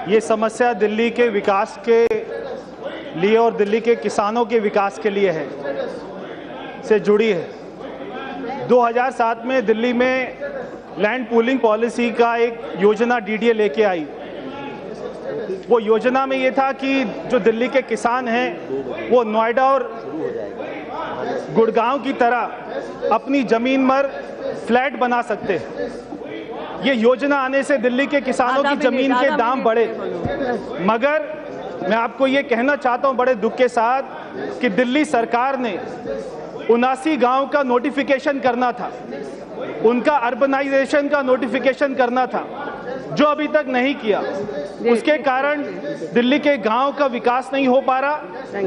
ये समस्या दिल्ली के विकास के लिए और दिल्ली के किसानों के विकास के लिए है से जुड़ी है। 2007 में दिल्ली में लैंड पूलिंग पॉलिसी का एक योजना डीडीए लेके आई। वो योजना में ये था कि जो दिल्ली के किसान हैं वो नोएडा और गुड़गांव की तरह अपनी ज़मीन पर फ्लैट बना सकते हैं। ये योजना आने से दिल्ली के किसानों की ज़मीन के दाम बढ़े, मगर मैं आपको ये कहना चाहता हूँ बड़े दुख के साथ कि दिल्ली सरकार ने 79 गांव का नोटिफिकेशन करना था, उनका अर्बनाइजेशन का नोटिफिकेशन करना था, जो अभी तक नहीं किया। उसके कारण दिल्ली के गांव का विकास नहीं हो पा रहा।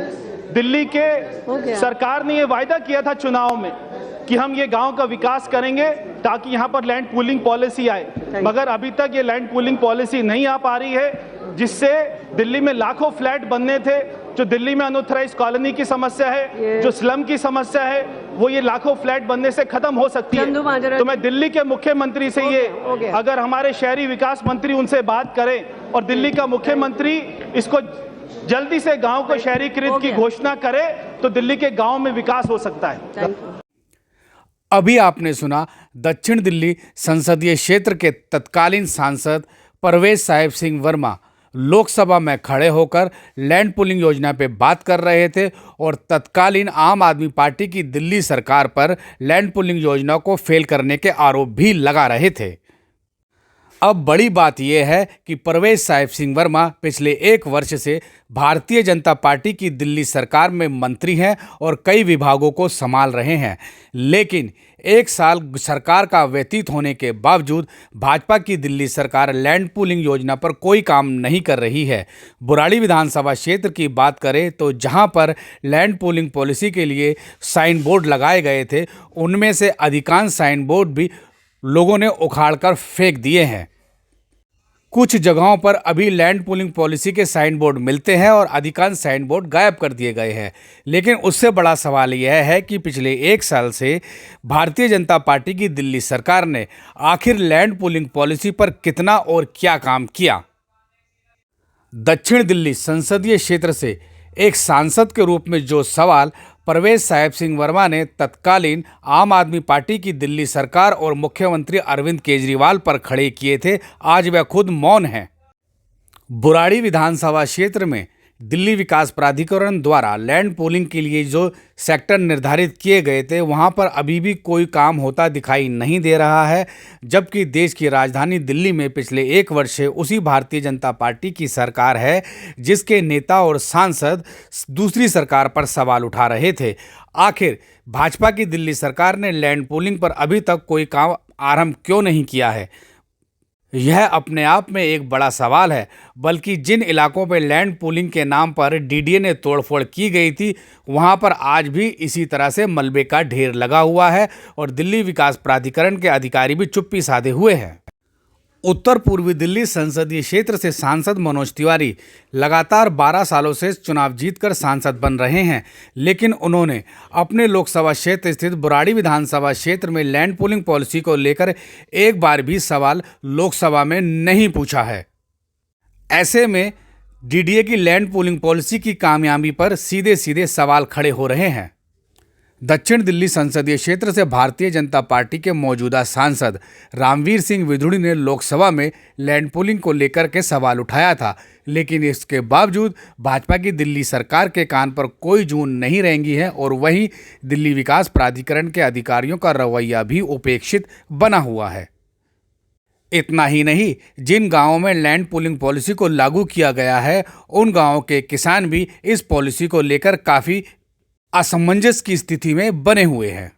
दिल्ली के सरकार ने ये वायदा किया था चुनाव में कि हम ये गांव का विकास करेंगे ताकि यहाँ पर लैंड पूलिंग पॉलिसी आए, मगर अभी तक ये लैंड पूलिंग पॉलिसी नहीं आ पा रही है, जिससे दिल्ली में लाखों फ्लैट बनने थे। जो दिल्ली में अनऑथराइज्ड कॉलोनी की समस्या है, जो स्लम की समस्या है, वो ये लाखों फ्लैट बनने से खत्म हो सकती है। तो मैं दिल्ली के मुख्यमंत्री से ये अगर हमारे शहरी विकास मंत्री उनसे बात करें और दिल्ली का मुख्यमंत्री इसको जल्दी से गांव को शहरीकृत की घोषणा करे तो दिल्ली के गांव में विकास हो सकता है। अभी आपने सुना दक्षिण दिल्ली संसदीय क्षेत्र के तत्कालीन सांसद परवेज साहिब सिंह वर्मा लोकसभा में खड़े होकर लैंड पूलिंग योजना पे बात कर रहे थे और तत्कालीन आम आदमी पार्टी की दिल्ली सरकार पर लैंड पूलिंग योजना को फेल करने के आरोप भी लगा रहे थे। अब बड़ी बात यह है कि परवेज साहिब सिंह वर्मा पिछले 1 वर्ष से भारतीय जनता पार्टी की दिल्ली सरकार में मंत्री हैं और कई विभागों को संभाल रहे हैं, लेकिन 1 साल सरकार का व्यतीत होने के बावजूद भाजपा की दिल्ली सरकार लैंड पूलिंग योजना पर कोई काम नहीं कर रही है। बुराड़ी विधानसभा क्षेत्र की बात करें तो जहां पर लैंड पूलिंग पॉलिसी के लिए साइन बोर्ड लगाए गए थे, उनमें से अधिकांश साइन बोर्ड भी लोगों ने उखाड़कर फेंक दिए हैं। कुछ जगहों पर अभी लैंड पूलिंग पॉलिसी के साइन बोर्ड मिलते हैं और अधिकांश साइन बोर्ड गायब कर दिए गए हैं। लेकिन उससे बड़ा सवाल यह है कि पिछले 1 साल से भारतीय जनता पार्टी की दिल्ली सरकार ने आखिर लैंड पूलिंग पॉलिसी पर कितना और क्या काम किया। दक्षिण दिल्ली संसदीय क्षेत्र से एक सांसद के रूप में जो सवाल परवेज साहिब सिंह वर्मा ने तत्कालीन आम आदमी पार्टी की दिल्ली सरकार और मुख्यमंत्री अरविंद केजरीवाल पर खड़े किए थे, आज वह खुद मौन हैं। बुराड़ी विधानसभा क्षेत्र में दिल्ली विकास प्राधिकरण द्वारा लैंड पूलिंग के लिए जो सेक्टर निर्धारित किए गए थे, वहां पर अभी भी कोई काम होता दिखाई नहीं दे रहा है, जबकि देश की राजधानी दिल्ली में पिछले 1 वर्ष से उसी भारतीय जनता पार्टी की सरकार है, जिसके नेता और सांसद दूसरी सरकार पर सवाल उठा रहे थे। आखिर भाजपा की दिल्ली सरकार ने लैंड पूलिंग पर अभी तक कोई काम आरंभ क्यों नहीं किया है? यह अपने आप में एक बड़ा सवाल है। बल्कि जिन इलाकों पर लैंड पूलिंग के नाम पर डीडीए ने तोड़फोड़ की गई थी, वहां पर आज भी इसी तरह से मलबे का ढेर लगा हुआ है और दिल्ली विकास प्राधिकरण के अधिकारी भी चुप्पी साधे हुए हैं। उत्तर पूर्वी दिल्ली संसदीय क्षेत्र से सांसद मनोज तिवारी लगातार 12 सालों से चुनाव जीतकर सांसद बन रहे हैं, लेकिन उन्होंने अपने लोकसभा क्षेत्र स्थित बुराड़ी विधानसभा क्षेत्र में लैंड पूलिंग पॉलिसी को लेकर एक बार भी सवाल लोकसभा में नहीं पूछा है। ऐसे में डीडीए की लैंड पूलिंग पॉलिसी की कामयाबी पर सीधे सीधे सवाल खड़े हो रहे हैं। दक्षिण दिल्ली संसदीय क्षेत्र से भारतीय जनता पार्टी के मौजूदा सांसद रामवीर सिंह विधुड़ी ने लोकसभा में लैंड पूलिंग को लेकर के सवाल उठाया था, लेकिन इसके बावजूद भाजपा की दिल्ली सरकार के कान पर कोई जून नहीं रेंगी है और वहीं दिल्ली विकास प्राधिकरण के अधिकारियों का रवैया भी उपेक्षित बना हुआ है। इतना ही नहीं, जिन गांवों में लैंड पूलिंग पॉलिसी को लागू किया गया है, उन गांवों के किसान भी इस पॉलिसी को लेकर काफ़ी असमंजस की स्थिति में बने हुए हैं।